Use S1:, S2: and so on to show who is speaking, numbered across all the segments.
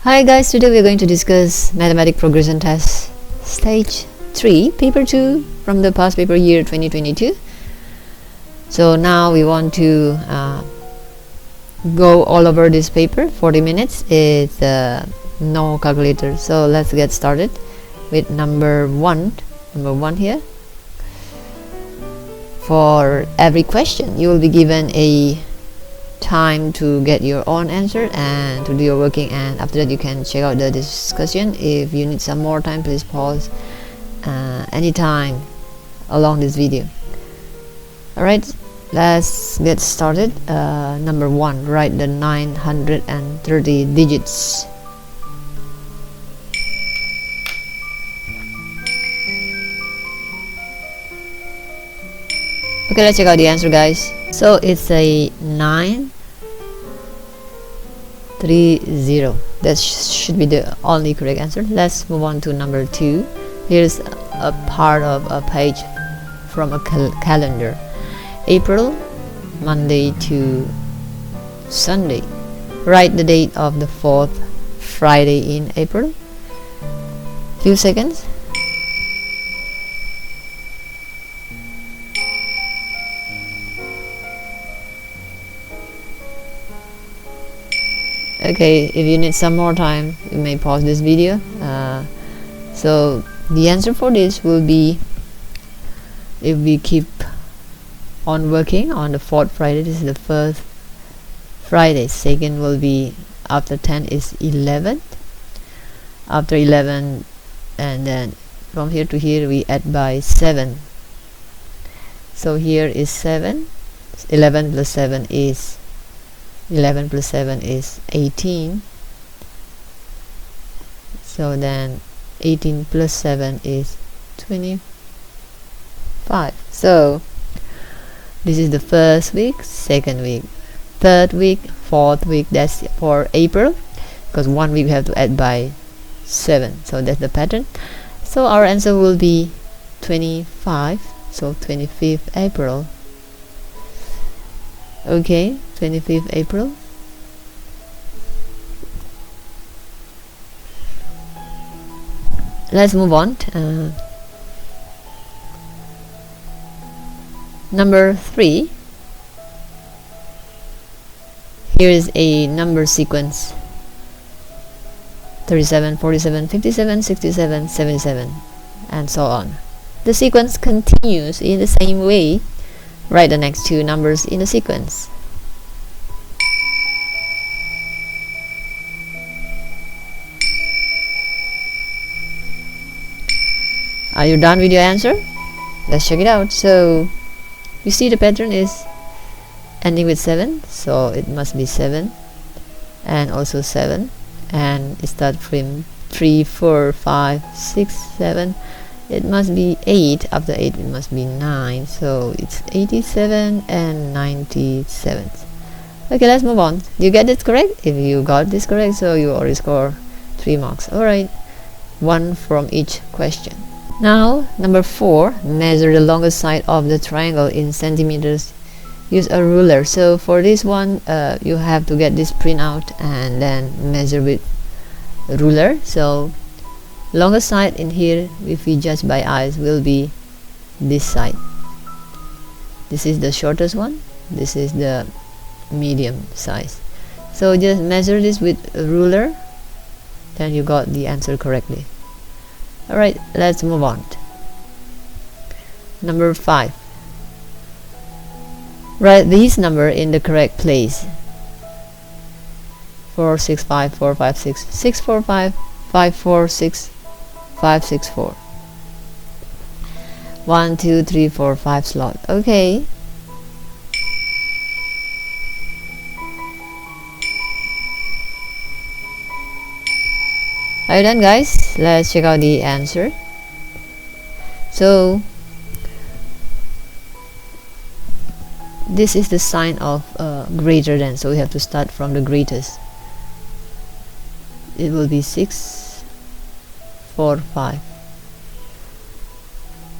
S1: Hi guys, today we are going to discuss Mathematics Progression Test Stage 3, Paper 2 from the past paper year 2022. So now we want to go all over this paper, 40 minutes. It's no calculator. So let's get started with number one here. For every question, you will be given a time to get your own answer and to do your working, and after that you can check out the discussion. If you need some more time, please pause anytime along this video. Alright, let's get started. Number one, write the 930 digits. Okay, let's check out the answer, guys. So it's a 930. That should be the only correct answer. Let's move on to number 2. Here's a part of a page from a calendar. April, Monday to Sunday. Write the date of the 4th Friday in April. Few seconds. Okay, if you need some more time, you may pause this video. So the answer for this will be, if we keep on working on the 4th Friday, this is the first Friday. Second will be after 10 is 11. After 11, and then from here to here we add by 7. So here is 7. 11 plus 7 is 18. So then 18 plus 7 is 25. So this is the first week, second week, third week, fourth week. That's for April, because 1 week we have to add by 7. So that's the pattern. So our answer will be 25. So 25th April. Okay, 25th April. Let's move on. Number 3. Here is a number sequence: 37, 47, 57, 67, 77, and so on. The sequence continues in the same way. Write the next 2 numbers in the sequence. Are you done with your answer? Let's check it out. So you see the pattern is ending with 7, so it must be 7 and also 7, and it starts from 3, 4, 5, 6, 7. It must be 8. After 8 it must be 9. So it's 87 and 97. Okay, let's move on. You get this correct? If you got this correct, so you already score 3 marks. Alright, 1 from each question. Now number 4, measure the longest side of the triangle in centimeters. Use a ruler. So for this one, you have to get this printout and then measure with a ruler. So longest side in here, if we judge by eyes, will be this side. This is the shortest one. This is the medium size. So just measure this with a ruler, then you got the answer correctly. Alright, let's move on. Number 5. Write this number in the correct place. 465, 456, 645, 546, 564. 1, 2, 3, 4, 5 slot. Okay. Are you done, guys? Let's check out the answer. So this is the sign of greater than, so we have to start from the greatest. It will be 6, 4, 5,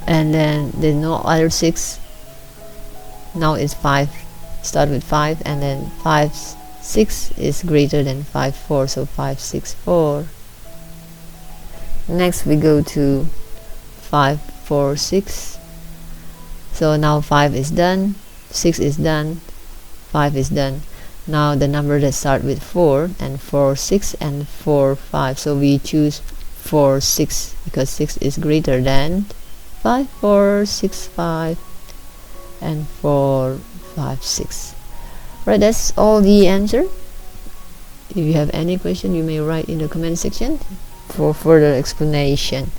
S1: and then there's no other 6. Now it's 5. Start with 5, and then 5 6 is greater than 5, 4, so 5, 6, 4. Next we go to 5, 4, 6. So now 5 is done, 6 is done, 5 is done. Now the number that start with 4, and 4, 6, and 4, 5. So we choose 4, 6 because 6 is greater than 5, 4, 6, 5, and 4, 5, 6. Right, that's all the answer. If you have any question, you may write in the comment section for further explanation.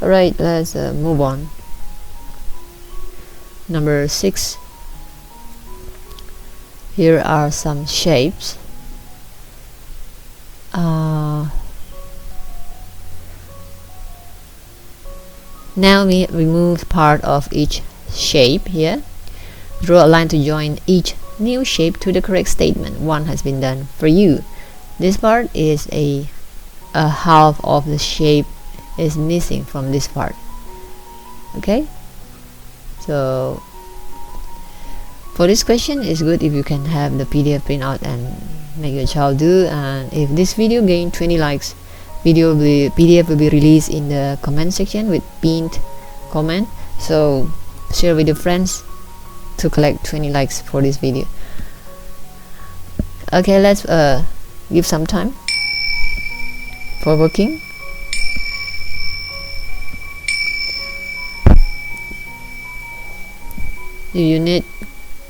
S1: Alright, let's move on. Number 6. Here are some shapes. Now we remove part of each shape here. Draw a line to join each new shape to the correct statement. One has been done for you. This part is a half of the shape is missing from this part. Okay, so for this question, it's good if you can have the PDF printout and make your child do. And if this video gain 20 likes, PDF will be released in the comment section with pinned comment. So share with your friends to collect 20 likes for this video. Okay, let's give some time for working. If you need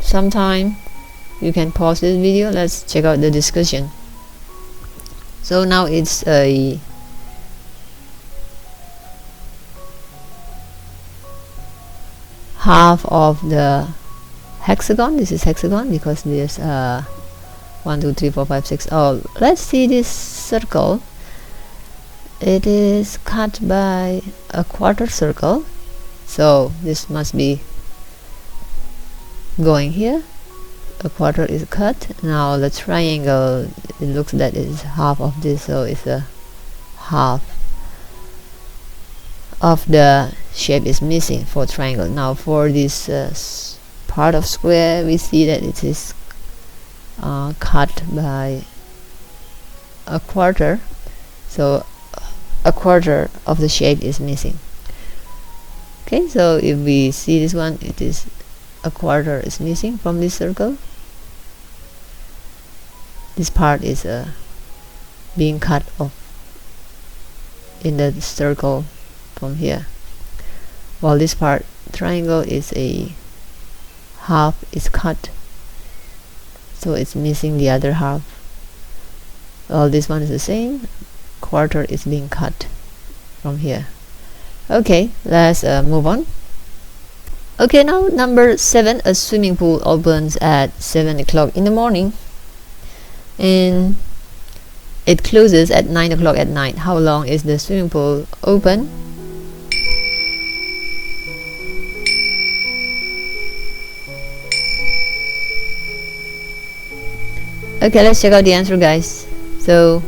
S1: some time, you can pause this video. Let's check out the discussion. So now it's a half of the hexagon. This is hexagon because there's 1, 2, 3, 4, 5, 6. Oh, let's see this circle. It is cut by a quarter circle, so this must be going here. A quarter is cut. Now the triangle, it looks that it is half of this, so it's a half of the shape is missing for triangle. Now for this part of square, we see that it is cut by a quarter, so a quarter of the shape is missing. Okay, so if we see this one, it is a quarter is missing from this circle. This part is being cut off in the circle from here, while this part triangle is a half is cut, so it's missing the other half. Well, this one is the same, quarter is being cut from here. Okay, let's move on. Okay, now number 7. A swimming pool opens at 7 o'clock in the morning and it closes at 9 o'clock at night. How long is the swimming pool open? Okay, let's check out the answer, guys. So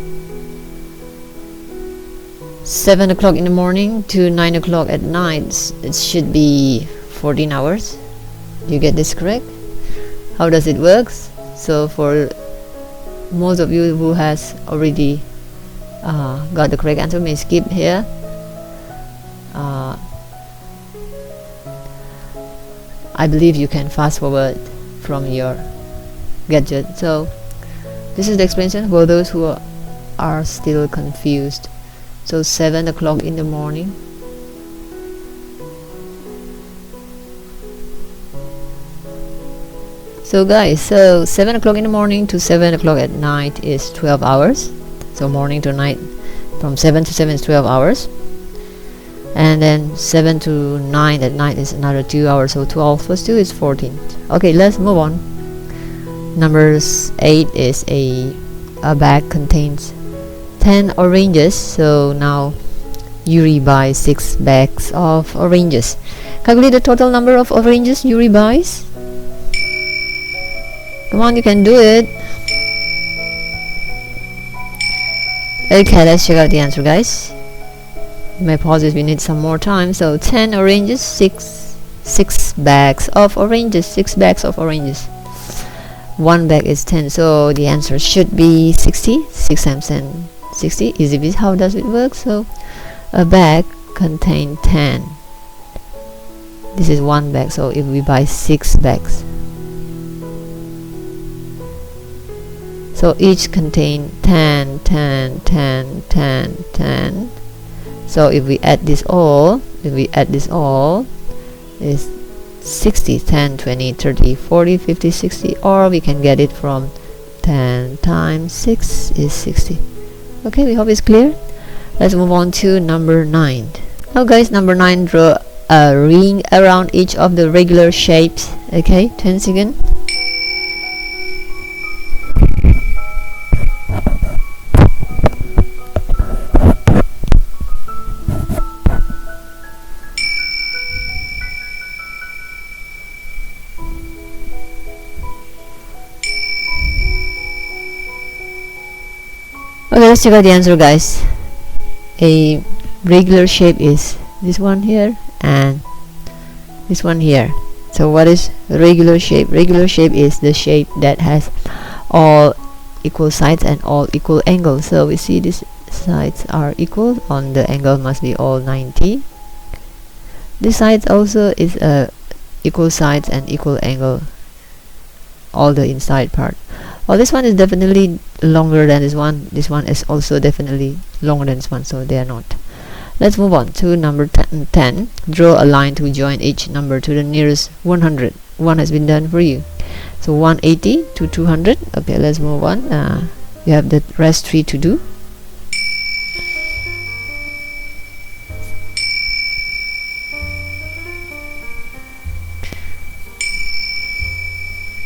S1: 7 o'clock in the morning to 9 o'clock at night, it should be 14 hours. Do you get this correct? How does it work? So for most of you who has already got the correct answer, may skip here. I believe you can fast forward from your gadget. So this is the explanation for those who are still confused. So 7 o'clock in the morning, so guys, so 7 o'clock in the morning to 7 o'clock at night is 12 hours. So morning to night, from 7 to 7 is 12 hours, and then 7 to 9 at night is another 2 hours, so 12 plus 2 is 14. Okay, let's move on. Number 8 is a bag contains 10 oranges. So now Yuri buys 6 bags of oranges. Calculate the total number of oranges Yuri buys. Come on, you can do it. Okay, let's check out the answer, guys. You may pause if you need some more time. So 10 oranges, 6 bags of oranges, 6 bags of oranges. 1 bag is 10, so the answer should be 60. 6 times 10, 60. Easy bit. How does it work? So a bag contains 10. This is 1 bag, so if we buy 6 bags, so each contain 10, 10, 10, 10, 10. So if we add this all, is 60, 10, 20, 30, 40, 50, 60, or we can get it from 10 times 6 is 60. Okay, we hope it's clear. Let's move on to number 9. Now guys, number 9, draw a ring around each of the regular shapes. Okay, 10 seconds. Okay, let's check out the answer, guys. A regular shape is this one here and this one here. So what is regular shape? Regular shape is the shape that has all equal sides and all equal angles. So we see these sides are equal, on the angle must be all 90. This side also is equal sides and equal angle, all the inside part. Well, this one is definitely longer than this one. This one is also definitely longer than this one, so they are not. Let's move on to number 10. Draw a line to join each number to the nearest 100. One has been done for you. So 180 to 200. Okay, let's move on. You have the rest 3 to do.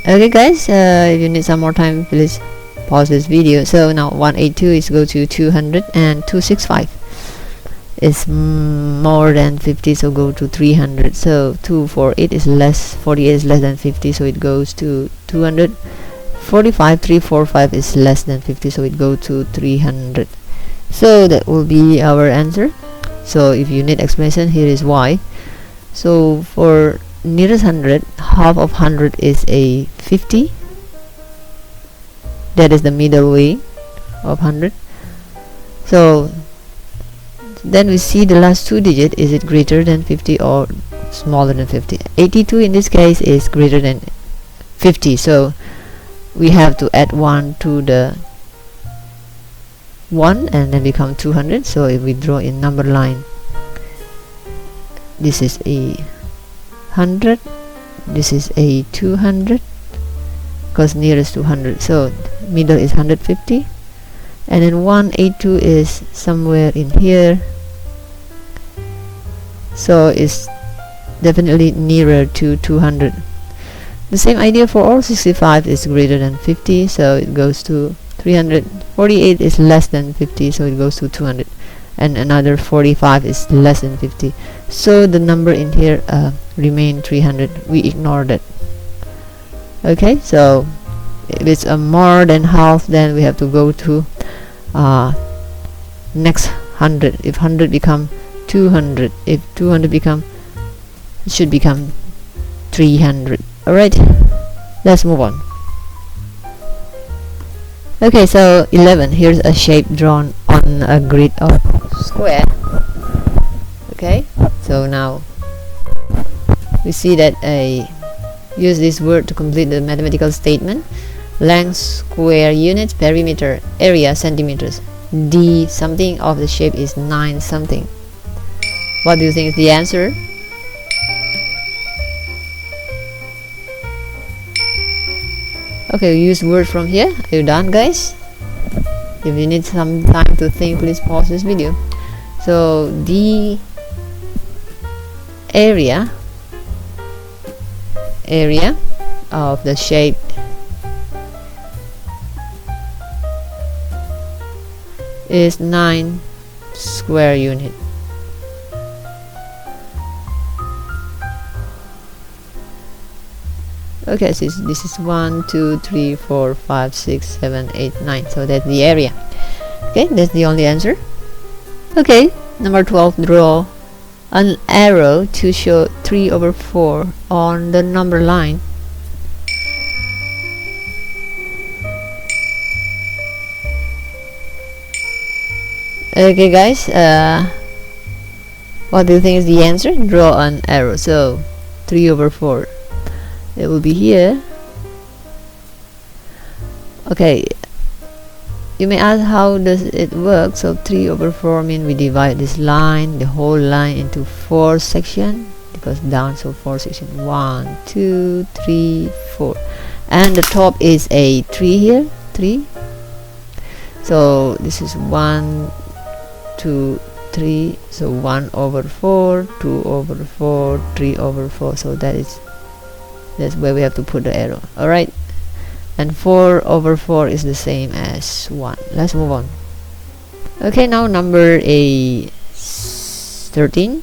S1: Okay guys, if you need some more time, please pause this video. So now 182 is go to 200, and 265 is more than 50, so go to 300. So 248 is less, 48 is less than 50, so it goes to 200. 45, 345 is less than 50, so it goes to 300. So that will be our answer. So if you need explanation, here is why. So for nearest 100, half of 100 is a 50. That is the middle way of 100. So then we see the last 2 digits, is it greater than 50 or smaller than 50? 82 in this case is greater than 50, so we have to add 1 to the 1 and then become 200. So if we draw in number line, this is a 100, this is a 200, because nearest to 100, so middle is 150, and then 182 is somewhere in here, so it's definitely nearer to 200. The same idea for all 65 is greater than 50, so it goes to 300. 48 is less than 50, so it goes to 200, and another 45 is less than 50, so the number in here remain 300. We ignore that. Okay, so if it's more than half, then we have to go to next 100. If 100 become 200, if 200 become, it should become 300. Alright, let's move on. Okay, so 11. Here's a shape drawn on a grid of square. Okay, so now we see that use this word to complete the mathematical statement. Length, square units, perimeter, area, centimeters. D something of the shape is 9 something. What do you think is the answer? Okay, we use word from here. Are you done, guys? If you need some time to think, please pause this video. So the area of the shape is 9 square unit. Okay, so this is 1, 2, 3, 4, 5, 6, 7, 8, 9. So that's the area. Okay, that's the only answer. Okay, number 12. Draw an arrow to show 3/4 on the number line. Okay guys, what do you think is the answer? Draw an arrow. So 3/4, it will be here. Okay, you may ask how does it work. So 3/4 means we divide this line, the whole line, into 4 sections. It goes down, so 4 sections. 1 2 3 4, and the top is a 3 here, 3. So this is 1 2 3, so 1/4, 2/4, 3/4. So that's where we have to put the arrow. Alright, and 4/4 is the same as 1. Let's move on. Okay, now number 13.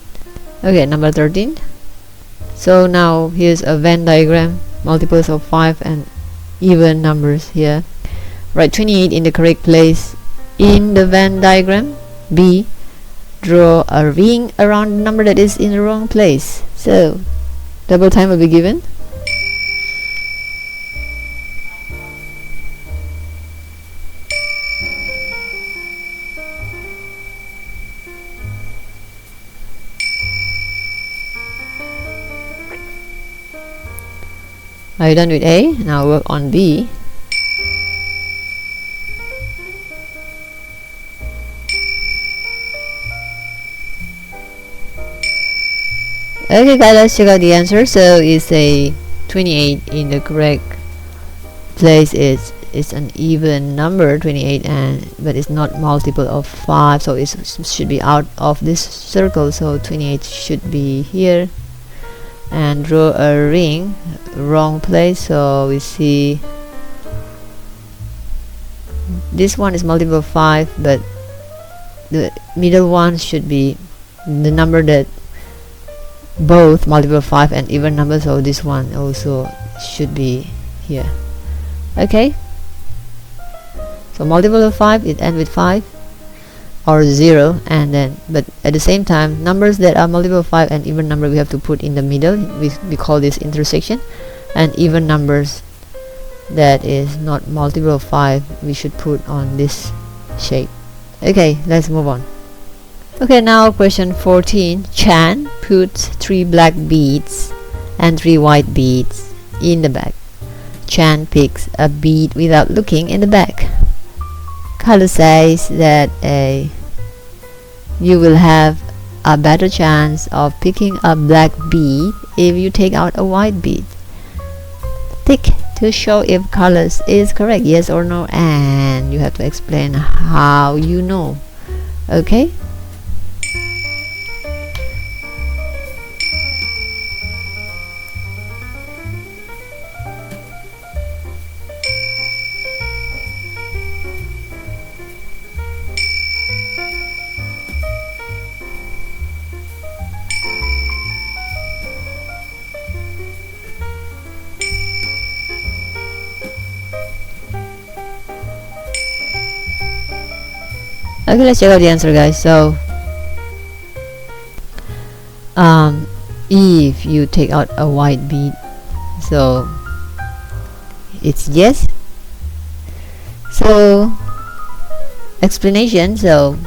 S1: Okay, number 13. So now here's a Venn diagram, multiples of 5 and even numbers here. Write 28 in the correct place in the Venn diagram. B, draw a ring around the number that is in the wrong place. So double time will be given. Are you done with A? Now work on B. Okay guys, let's check out the answer. So it's a 28 in the correct place. It's an even number, 28, but it's not multiple of 5, so it should be out of this circle. So 28 should be here. And draw a ring, wrong place. So we see this one is multiple of 5, but the middle one should be the number that both multiple of 5 and even number, so this one also should be here. Okay, so multiple of 5, it ends with 5 or 0, and then but at the same time numbers that are multiple of 5 and even number we have to put in the middle. We call this intersection. And even numbers that is not multiple of 5 we should put on this shape. Okay, let's move on. Okay, now question 14. Chan puts 3 black beads and 3 white beads in the bag. Chan picks a bead without looking in the bag. Color says that you will have a better chance of picking a black bead if you take out a white bead. Tick to show if colors is correct, yes or no, and you have to explain how you know. Okay, okay, let's check out the answer guys. So if you take out a white bead, so it's yes. So explanation. So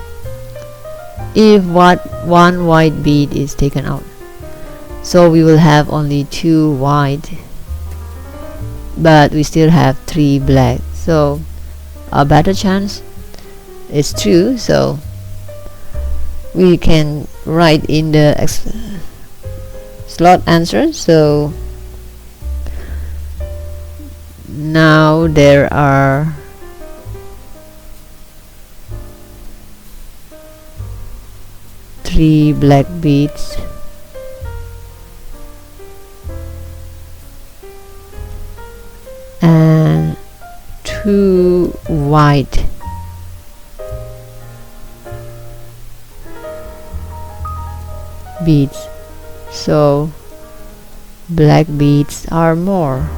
S1: if one white bead is taken out, so we will have only 2 white, but we still have 3 black, so a better chance is true. So we can write in the slot answer. So now there are 3 black beads and 2 white beads, so black beads are more.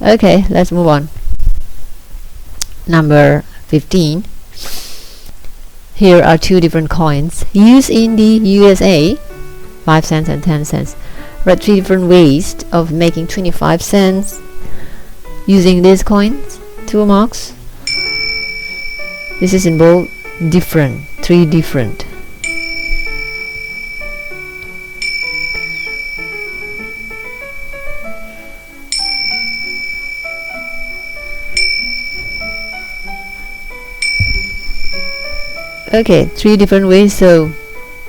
S1: Okay, let's move on. Number 15. Here are 2 different coins used in the USA, 5 cents and 10 cents. write 3 different ways of making 25 cents using these coins. 2 marks. This is in bold, different, 3 different. Okay, 3 different ways, so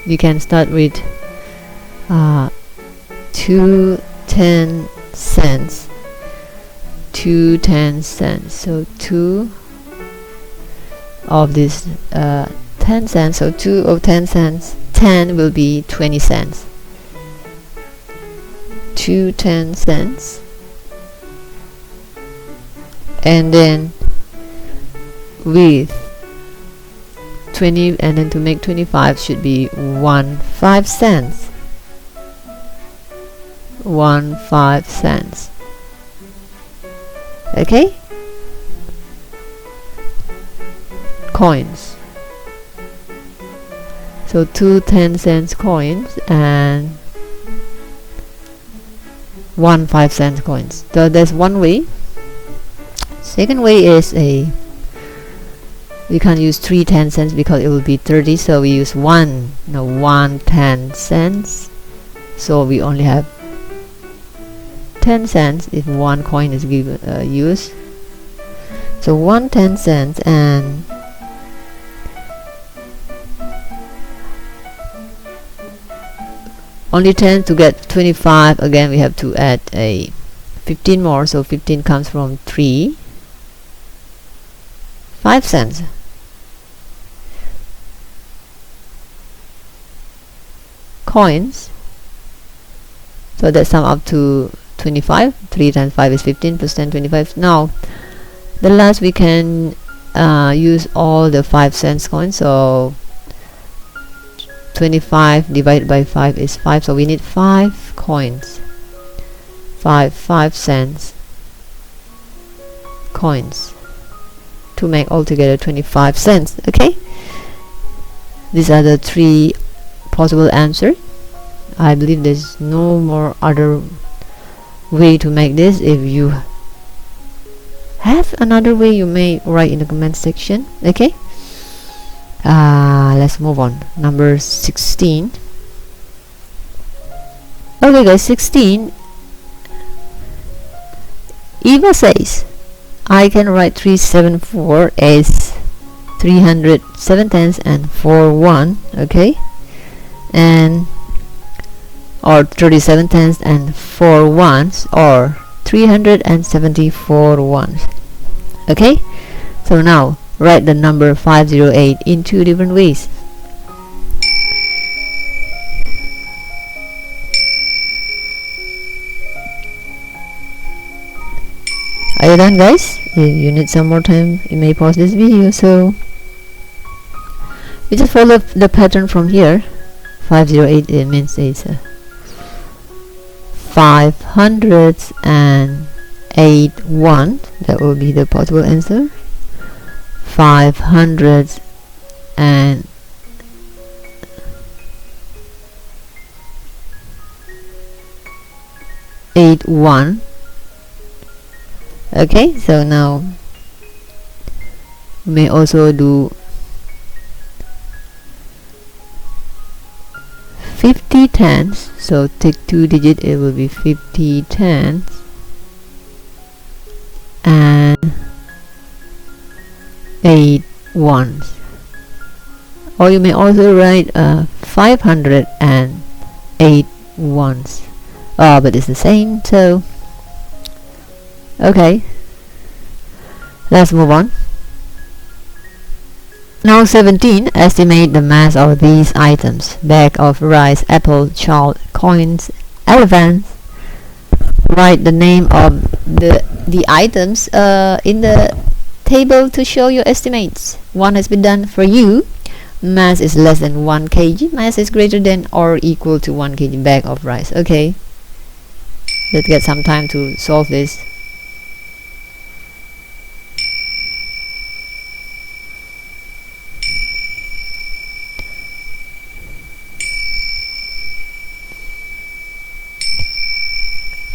S1: you can start with 2 10 cents, 2 10 cents, so 2 of this 10 cents, so 2 of 10 cents, 10 will be 20 cents, 2 10 cents, and then with 20, and then to make 25 should be 1 5 cents, 1 5 cents. Okay, coins, so 2 10 cents coins and 1 5 cents coins. So there's one way. Second way is we can't use 3 10 cents because it will be 30, so we use 1 10 cents, so we only have 10 cents if one coin is given used. So 1 10 cents and only 10 to get 25. Again, we have to add a 15 more, so 15 comes from 3 5 cents. Coins, so that sum up to 25. 3 times 5 is 15 plus 10 25. Now the last we can use all the 5 cents coins, so 25 divided by 5 is 5, so we need 5 coins, 5 cents coins to make altogether 25 cents. Okay, these are the 3 possible answer. I believe there's no more other way to make this. If you have another way, you may write in the comment section. Okay, let's move on. Number 16. Okay guys, 16, Eva says I can write 374 as 307 tenths and 4 1. Okay, and or 37 tenths and 4 ones, or 374 ones. Okay, so now write the number 508 in 2 different ways. Are you done, guys? If you need some more time, you may pause this video. So you just follow the pattern from here. 508, it means it's 508 1. That will be the possible answer. 508 1. Okay, so now we may also do 50 tenths, so take 2 digits, it will be 50 tenths and 8 ones. Or you may also write 508 ones, but it's the same. So okay, let's move on. Now 17, estimate the mass of these items: bag of rice, apple, child, coins, elephants. Write the name of the items in the table to show your estimates. One has been done for you. Mass is less than 1 kg. Mass is greater than or equal to 1 kg bag of rice. Okay, let's get some time to solve this.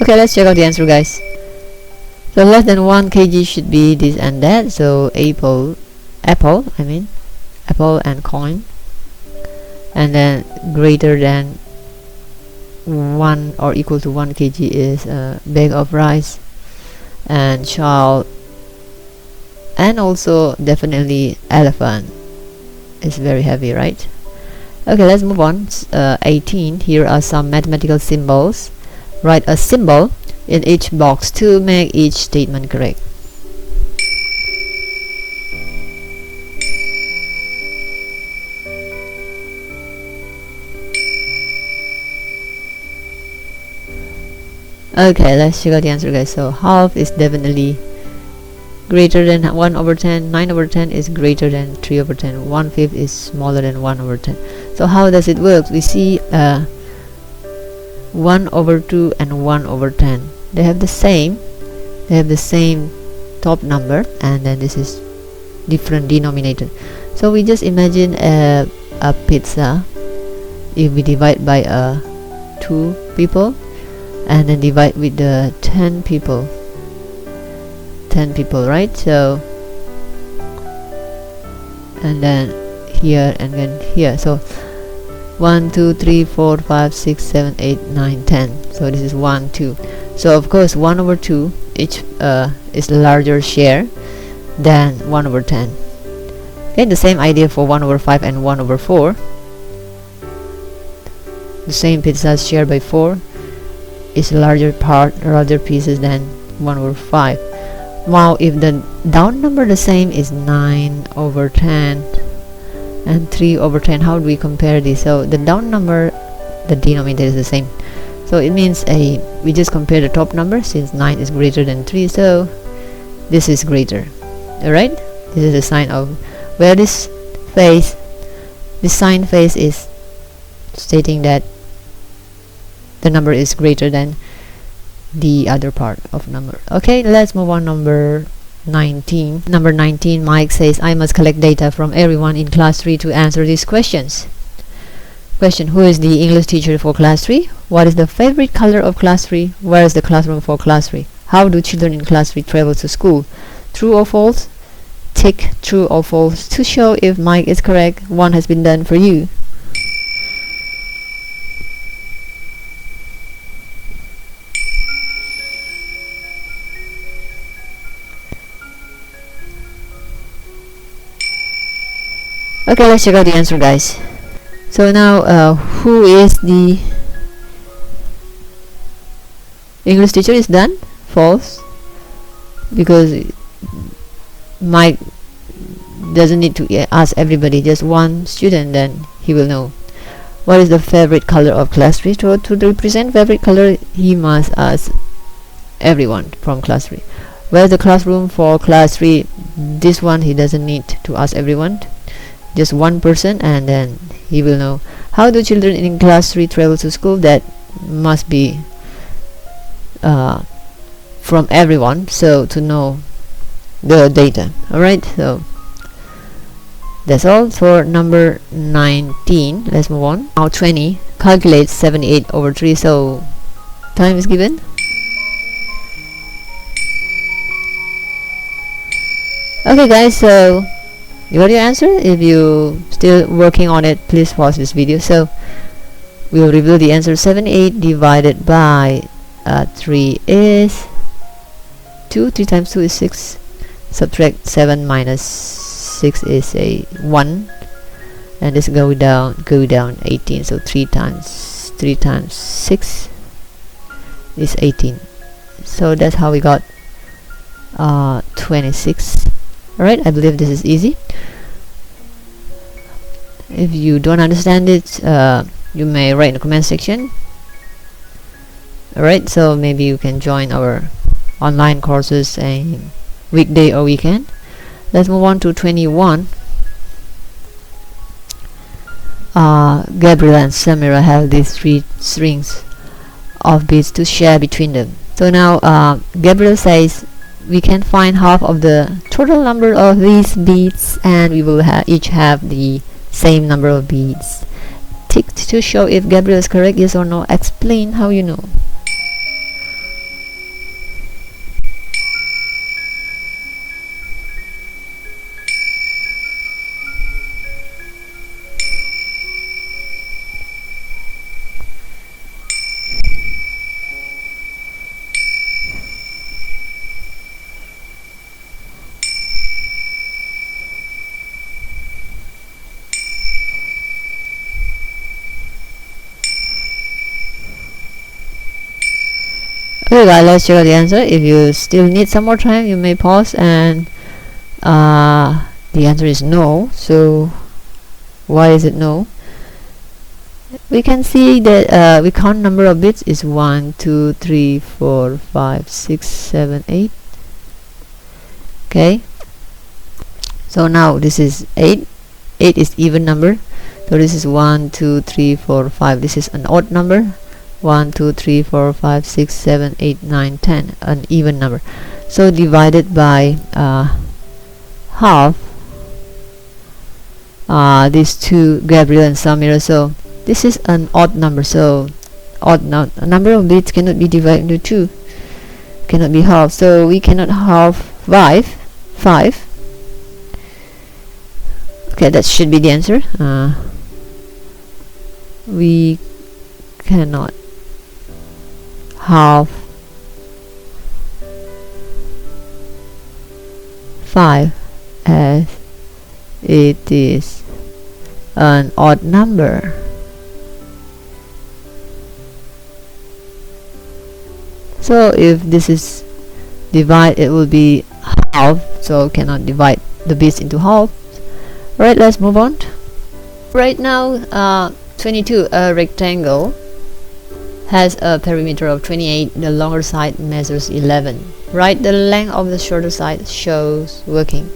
S1: Okay, let's check out the answer, guys. So less than 1 kg should be this and that. So apple and coin. And then greater than 1 or equal to 1 kg is a bag of rice and child, and also definitely elephant. It's very heavy, right? Okay, let's move on. 18. Here are some mathematical symbols. Write a symbol in each box to make each statement correct. Okay, let's check out the answer, guys. So half is definitely greater than 1 over 10. 9 over 10 is greater than 3 over 10. 1/5 is smaller than 1 over 10. So how does it work? We see 1 over 2 and 1 over 10. They have the same top number, and then this is different denominator. So we just imagine a pizza. If we divide by 2 people and then divide with the 10 people, right? So and then here and then here, so 1 2 3 4 5 6 7 8 9 10. So this is 1 2. So of course 1 over 2 each is larger share than 1 over 10. Okay, the same idea for 1 over 5 and 1 over 4. The same pizza shared by 4 is larger pieces than 1 over 5. Now if the down number the same is 9 over 10 and 3 over 10, how do we compare this? So the down number, the denominator is the same, so it means we just compare the top number, since 9 is greater than 3, so this is greater. Alright, this is a sign of where this sign face is stating that the number is greater than the other part of number. Okay, let's move on. Number 19. Number 19, Mike says, I must collect data from everyone in class 3 to answer these questions. Question: who is the English teacher for class 3? What is the favorite color of class 3? Where is the classroom for class 3? How do children in class 3 travel to school? True or false? Tick true or false to show if Mike is correct. One has been done for you. Okay, let's check out the answer, guys. So now who is the English teacher is done? False, because Mike doesn't need to ask everybody, just one student, then he will know. What is the favorite color of class 3? To represent favorite color, he must ask everyone from class 3. Where's the classroom for class 3? This one he doesn't need to ask everyone, just one person, and then he will know. How do children in class 3 travel to school? That must be from everyone, so to know the data. Alright, so that's all for number 19. Let's move on. Now 20. Calculate 78 over 3. So time is given. Okay guys, so you got your answer. If you still working on it, please pause this video. So we will reveal the answer. 78 divided by 3 is 2. 3 times 2 is 6. Subtract 7 minus 6 is a 1, and this go down 18. So 3 times 6 is 18. So that's how we got 26. Alright, I believe this is easy. If you don't understand it, you may write in the comment section. Alright, so maybe you can join our online courses a weekday or weekend. Let's move on to 21. Gabriel and Samira have these 3 strings of beads to share between them. So now Gabriel says we can find half of the total number of these beads, and we will each have the same number of beads. Tick to show if Gabriel is correct, yes or no. Explain how you know. So guys, let's check out the answer. If you still need some more time, you may pause, and the answer is no. So why is it no? We can see that we count number of bits is 1 2 3 4 5 6 7 8. Okay, so now this is 8 is even number, so this is 1 2 3 4 5. This is an odd number. 1 2 3 4 5 6 7 8 9 10, an even number. So divided by half these two, Gabriel and Samira. So this is an odd number, so a number of bits cannot be divided into 2, cannot be half, so we cannot half 5. Okay, that should be the answer. We cannot half 5 as it is an odd number. So if this is divide, it will be half, so cannot divide the bits into half. Alright, let's move on. Right now 22, a rectangle has a perimeter of 28. The longer side measures 11. Write the length of the shorter side shows working.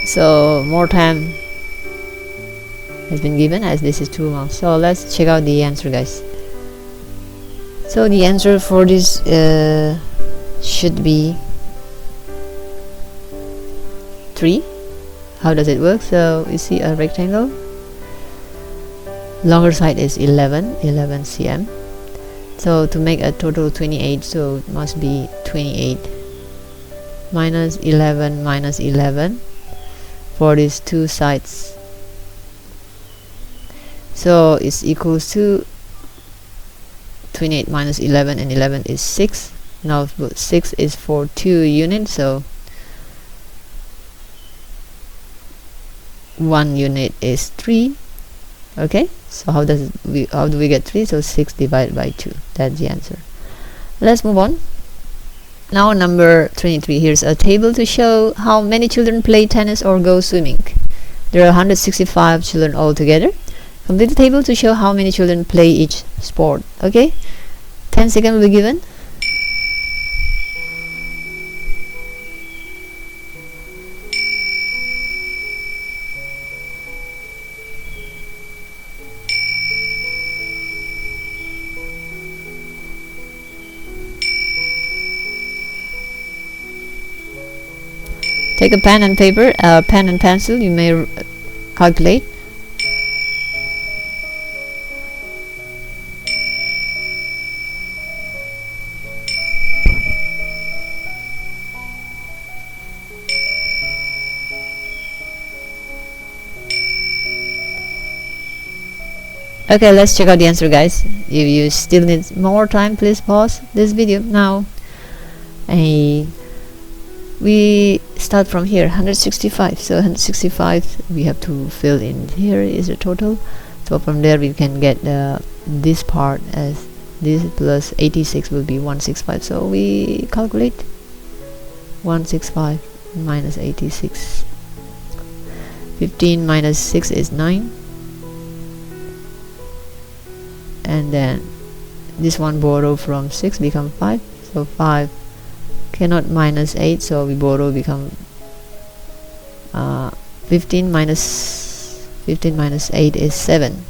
S1: So more time has been given, as this is 2 months. So let's check out the answer, guys. So the answer for this should be 3. How does it work? So you see a rectangle, longer side is 11 cm. So to make a total 28, so it must be 28 minus 11 for these two sides. So it's equals to 28 minus 11, and 11 is 6. Now 6 is for 2 units, so 1 unit is 3. Okay, so how do we get 3? So 6 divided by 2. That's the answer. Let's move on. Now number 23. Here's a table to show how many children play tennis or go swimming. There are 165 children altogether. Complete the table to show how many children play each sport. Okay, 10 seconds will be given. Take a pen and paper, pen and pencil, you may calculate. Okay, let's check out the answer, guys. If you still need more time, please pause this video now. We start from here, 165. So 165 we have to fill in. Here is the total. So from there we can get this part as this plus 86 will be 165. So we calculate 165 minus 86. 15 minus 6 is 9. And then this one borrow from 6 become 5. So 5 cannot minus 8, so we borrow become 15 minus 8 is 7.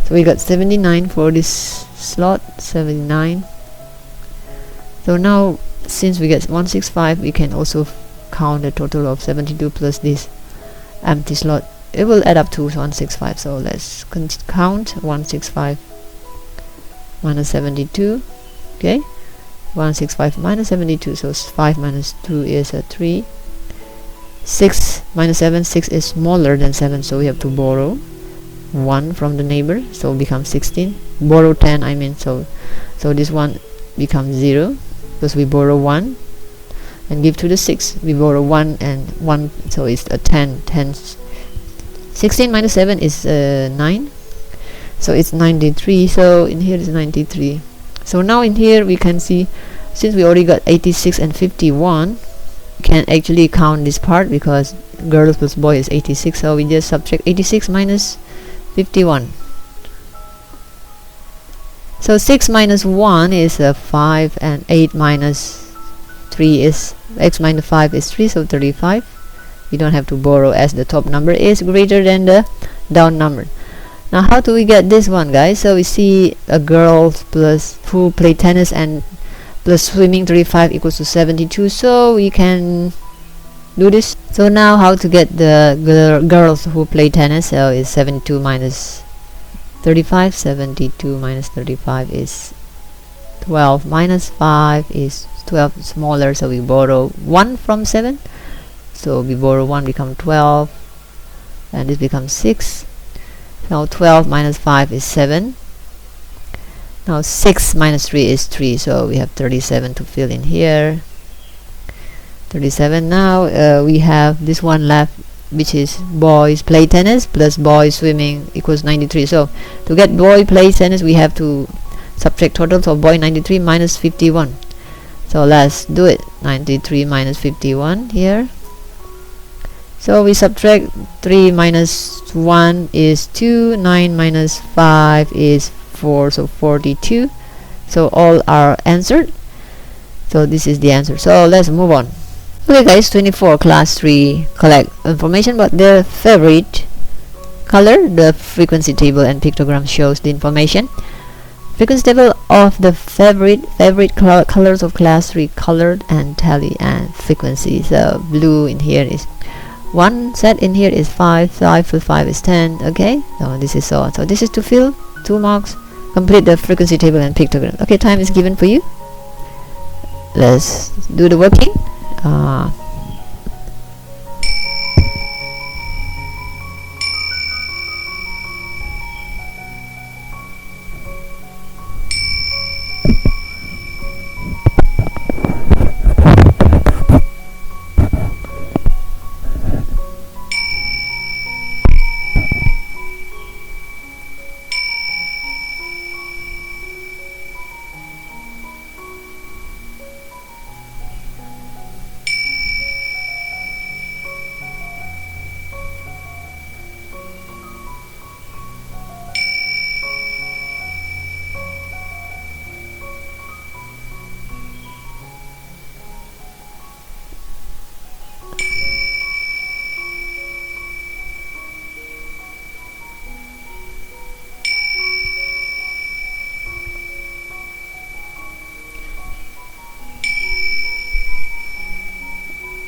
S1: So we got 79 for this slot, 79. So now since we get 165, we can also count the total of 72 plus this empty slot. It will add up to 165. So let's count 165 minus 72. Okay, 165 minus 72, so 5 minus 2 is a 3. 6 minus 7, 6 is smaller than 7, so we have to borrow 1 from the neighbor, so becomes 16. Borrow 10, I mean, so this one becomes 0 because we borrow 1 and give to the 6. We borrow 1 and 1, so it's a 10. 16 minus 7 is 9, so it's 93. So in here is 93. So now in here we can see, since we already got 86 and 51, we can actually count this part because girls plus boy is 86, so we just subtract 86 minus 51. So 6 minus 1 is 5, and 8 minus 3 is, x minus 5 is 3, so 35. We don't have to borrow as the top number is greater than the down number. Now how do we get this one, guys? So we see a girl plus who play tennis and plus swimming 35 equals to 72, so we can do this. So now how to get the girls who play tennis? So is 72 minus 35. 72 minus 35 is 12, minus 5 is 12, smaller, so we borrow 1 from 7, so we borrow 1, become 12, and this becomes 6. Now 12 minus 5 is 7. Now 6 minus 3 is 3, so we have 37 to fill in here. 37. Now we have this one left, which is boys play tennis plus boys swimming equals 93. So to get boy play tennis, we have to subtract total, so boy 93 minus 51. So let's do it. 93 minus 51 here. So we subtract 3 minus 1 is 2, 9 minus 5 is 4, so 42. So all are answered. So this is the answer. So let's move on. Okay guys, 24 class 3 collect information about their favorite color. The frequency table and pictogram shows the information. Frequency table of the favorite colors of class 3, colored and tally and frequency. So blue in here is 1, set in here is 5, 5 plus 5 is 10. Okay, so this is so this is to fill 2 marks. Complete the frequency table and pictogram. Okay, time is given for you. Let's do the working.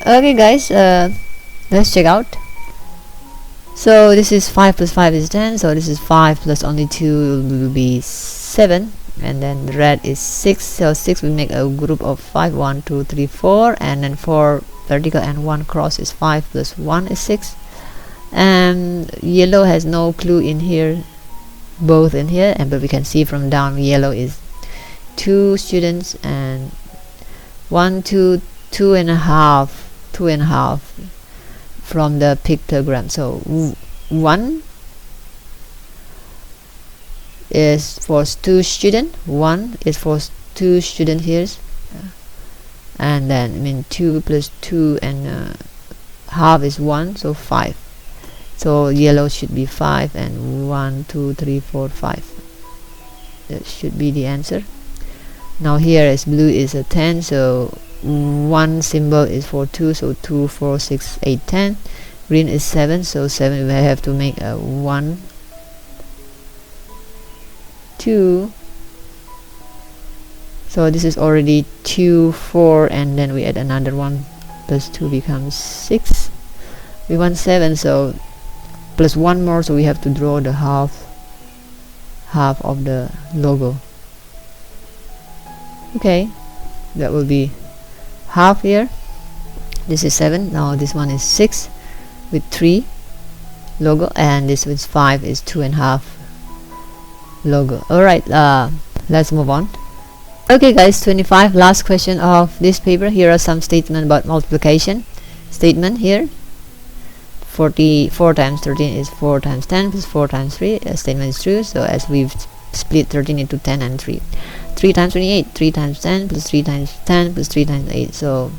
S1: Okay guys, let's check out. So this is 5 plus 5 is 10, so this is 5 plus only 2 will be 7, and then the red is 6, so 6 will make a group of 5, 1 2 3 4, and then 4 vertical and 1 cross is 5 plus 1 is 6. And yellow has no clue in here, both in here, and but we can see from down yellow is 2 students and 1 2 2.5 from the pictogram. So 1 is for 2 students, 1 is for 2 students here, and then I mean 2 plus 2 and half is 1, so 5. So yellow should be 5, and 1 2 3 4 5. That should be the answer. Now here is blue is a 10, so 1 symbol is for 2, so 2 4 6 8 10. Green is 7, so 7 we have to make a 1 2. So this is already 2 4, and then we add another 1 plus 2 becomes 6. We want 7, so plus 1 more, so we have to draw the half of the logo. Okay, that will be half here. This is 7. Now this one is 6 with 3 logo, and this with 5 is 2.5 logo. Alright, let's move on. Okay guys, 25, last question of this paper. Here are some statements about multiplication. Statement here, 44 times 13 is 4 times 10 plus 4 times 3. A statement is true, so as we've split 13 into 10 and 3. 3 times 28, 3 times 10 plus 3 times 10 plus 3 times 8. So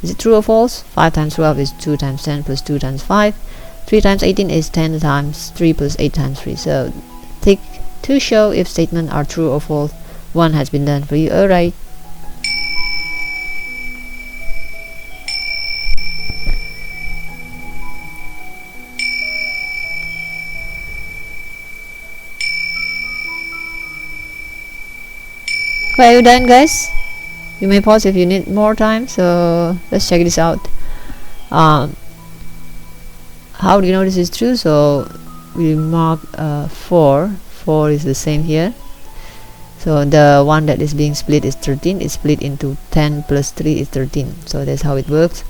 S1: is it true or false? 5 times 12 is 2 times 10 plus 2 times 5. 3 times 18 is 10 times 3 plus 8 times 3. So tick to show if statements are true or false. One has been done for you. Alright. Okay, are you done guys? You may pause if you need more time. So let's check this out. How do you know this is true? So we mark 4 is the same here. So the one that is being split is 13. It's split into 10 plus 3 is 13. So that's how it works.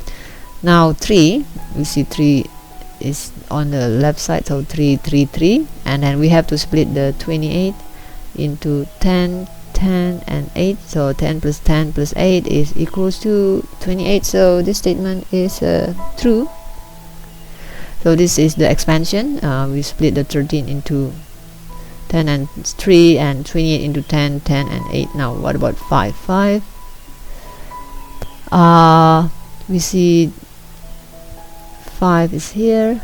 S1: Now 3, we see 3 is on the left side, so 3 3 3, and then we have to split the 28 into 10 10 and 8. So 10 plus 8 is equals to 28. So this statement is true. So this is the expansion. We split the 13 into 10 and 3 and 28 into 10 10 and 8. Now what about 5? We see 5 is here,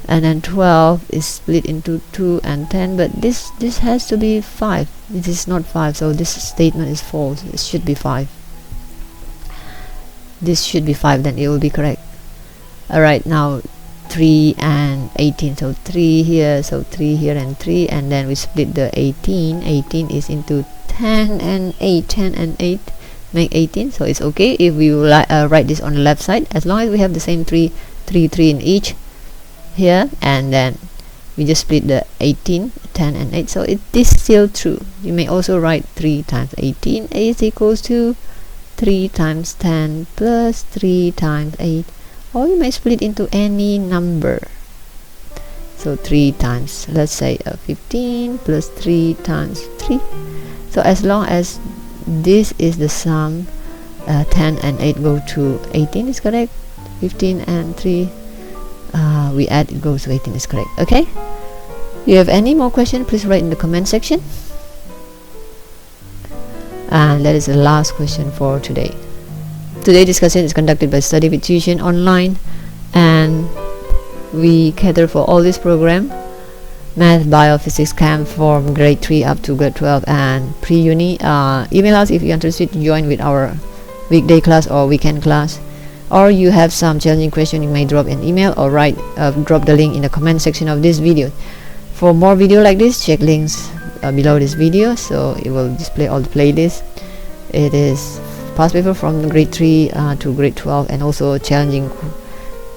S1: and then 12 is split into 2 and 10, but this has to be 5. This is not 5, so this statement is false. It should be 5. This should be 5, then it will be correct. Alright, now 3 and 18, so 3 here, so 3 here and 3, and then we split the 18 is into 10 and 8. 10 and 8 make 18, so it's okay if we write this on the left side, as long as we have the same 3 in each here, and then we just split the 18, 10 and 8, so it is still true. You may also write 3 times 18 is equals to 3 times 10 plus 3 times 8, or you may split into any number. So 3 times, let's say 15 plus 3 times 3. So as long as this is the sum, 10 and 8 go to 18 is correct. 15 and 3 we add, it goes to 18 is correct. Okay, you have any more question, please write in the comment section. And that is the last question for today. Today's discussion is conducted by Study with Tuition online, and we cater for all this program: Math, Bio, Physics, Chem from grade 3 up to grade 12 and pre-uni. Email us if you're interested to join with our weekday class or weekend class, or you have some challenging question, you may drop an email or drop the link in the comment section of this video. For more video like this, check links below this video, so it will display all the playlists. It is past paper from grade 3 to grade 12, and also challenging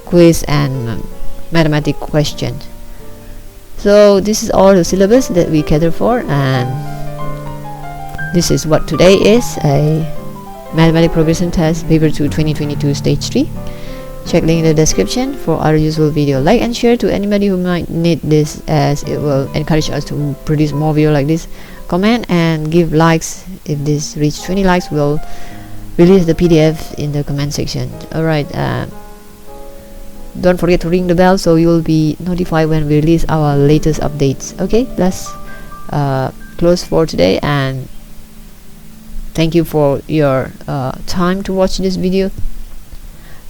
S1: quiz and mathematics question. So this is all the syllabus that we cater for, and this is what today is: a mathematics progression test, paper 2 2022 stage 3. Check link in the description for other useful video. Like and share to anybody who might need this, as it will encourage us to produce more video like this. Comment and give likes. If this reach 20 likes, we'll release the PDF in the comment section. Alright, don't forget to ring the bell so you will be notified when we release our latest updates. Okay, let's close for today, and thank you for your time to watch this video.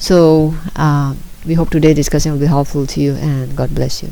S1: So we hope today's discussion will be helpful to you, and God bless you.